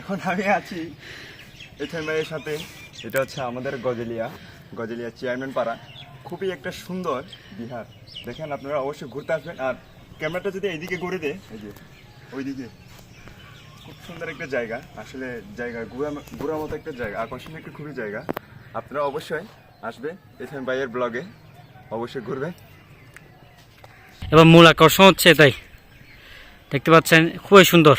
এখন আমি আছি এথেন ভাইয়ের সাথে। এটা হচ্ছে আমাদের গজেলিয়া চেয়ারম্যান পাড়া। খুবই একটা সুন্দর বিহার, দেখেন আপনারা অবশ্যই ঘুরতে আসবেন। আর ক্যামেরাটা যদি এইদিকে ঘুরে দেয়, এই যে ওইদিকে, খুব সুন্দর একটা জায়গা। আসলে জায়গা ঘোরার মতো একটা জায়গা, আকর্ষণীয় একটা খুবই জায়গা। আপনারা অবশ্যই আসবে এথেন ভাইয়ের ব্লগে, অবশ্যই ঘুরবেন। এবার মূল আকর্ষণ হচ্ছে এটাই, দেখতে পাচ্ছেন খুবই সুন্দর।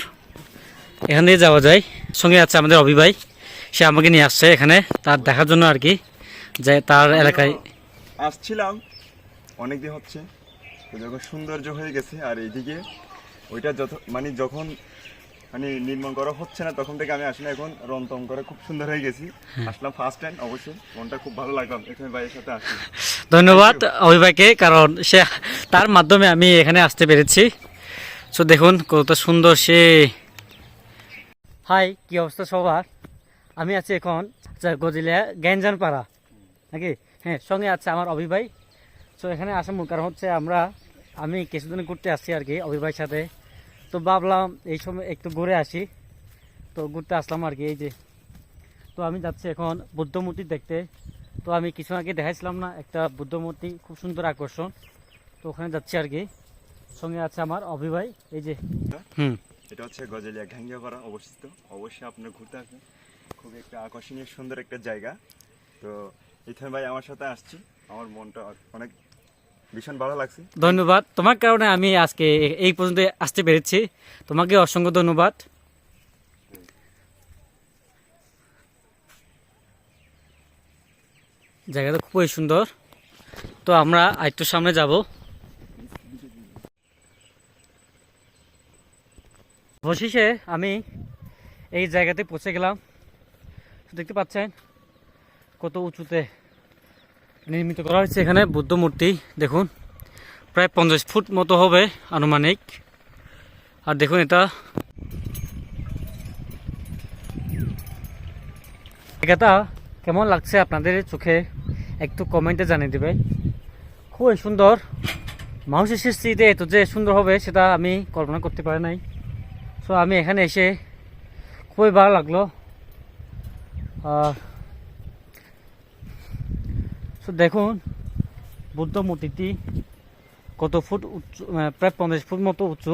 এখান দিয়ে যাওয়া যায়। সঙ্গে আছে আমাদের অভি ভাই, সে আমাকে নিয়ে আসছে এখানে তার দেখার জন্য আর কি, যে তার এলাকায় আসছিলাম অনেকদিন হচ্ছে, তো যখন সৌন্দর্য হয়ে গেছে। আর এইদিকে ওইটা যখন নির্মাণ করা হচ্ছে না, তখন থেকে আমি আসলে এখন রংটং করে খুব সুন্দর হয়ে গেছি। আসলাম ফার্স্ট টাইম, অবশ্যই মনটা খুব ভালো লাগলাম এখানে ভাইয়ের সাথে আসি। ধন্যবাদ অভি ভাইকে, কারণ সে তার মাধ্যমে আমি এখানে আসতে পেরেছি। সো দেখুন কত সুন্দর সে। হাই, কি অবস্থা সবার? আমি আছি এখন গজেলিয়া গ্যাঞ্জান পাড়া নাকি, হ্যাঁ, সঙ্গে আছে আমার অভি ভাই। সো এখানে আসার মূল কারণ হচ্ছে আমি কিছুদিন ঘুরতে আসছি আর কি অভি ভাইয়ের সাথে। তো ভাবলাম এই সময় একটু ঘুরে আসি, তো ঘুরতে আসলাম আর কি। এই যে, তো আমি যাচ্ছি এখন বুদ্ধ মূর্তি দেখতে। তো আমি কিছু আগে দেখাইছিলাম না একটা বুদ্ধ মূর্তি, খুব সুন্দর আকর্ষণ। তো ওখানে যাচ্ছি আর কি, সঙ্গে আছে আমার অভি ভাই। এই যে এটা হচ্ছে গজেলিয়া ঘাঙ্গিয়াপাড়া অবস্থিত, অবশ্যই আপনারা ঘুরতে আসবেন। খুবই একটা আকর্ষণীয় সুন্দর একটা জায়গা। তো ইথান ভাই আমার সাথে আসছি, আমার মনটা অনেক ভীষণ ভালো লাগছে। ধন্যবাদ, তোমার কারণে আমি আজকে এই পর্যন্ত আসতে পেরেছি। তোমাকে অসংখ্য ধন্যবাদ। জায়গাটা খুবই সুন্দর। তো আমরা আরেকটু সামনে যাব। অবশেষে আমি এই জায়গাতে পৌঁছে গেলাম। দেখতে পাচ্ছেন কত উঁচুতে নির্মিত করা হয়েছে এখানে বুদ্ধ মূর্তি। দেখুন প্রায় 50 ফুট মতো হবে আনুমানিক। আর দেখুন এটা জায়গাটা কেমন লাগছে আপনাদের চোখে একটু কমেন্টে জানিয়ে দেবে। খুবই সুন্দর। মানুষের সৃষ্টিতে এত যে সুন্দর হবে সেটা আমি কল্পনা করতে পারি নাই। সো আমি এখানে এসে খুবই ভালো লাগলো। সো দেখুন বুদ্ধ মূর্তিটি কত ফুট উঁচু, প্রায় 50 ফুট মতো উঁচু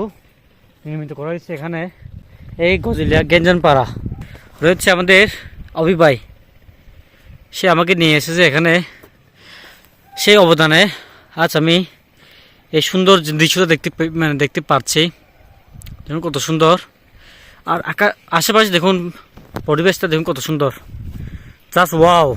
নির্মিত করা হয়েছে এখানে এই গজেলিয়া গ্যাঞ্জান পাড়া। রয়েছে আমাদের অভি ভাই, সে আমাকে নিয়ে এসেছে এখানে। সেই অবদানে আজ আমি এই সুন্দর দৃশ্যটা দেখতে পাচ্ছি। দেখুন কত সুন্দর। আর আশেপাশে দেখুন পরিবেশটা দেখুন কত সুন্দর, জাস্ট ওয়াও।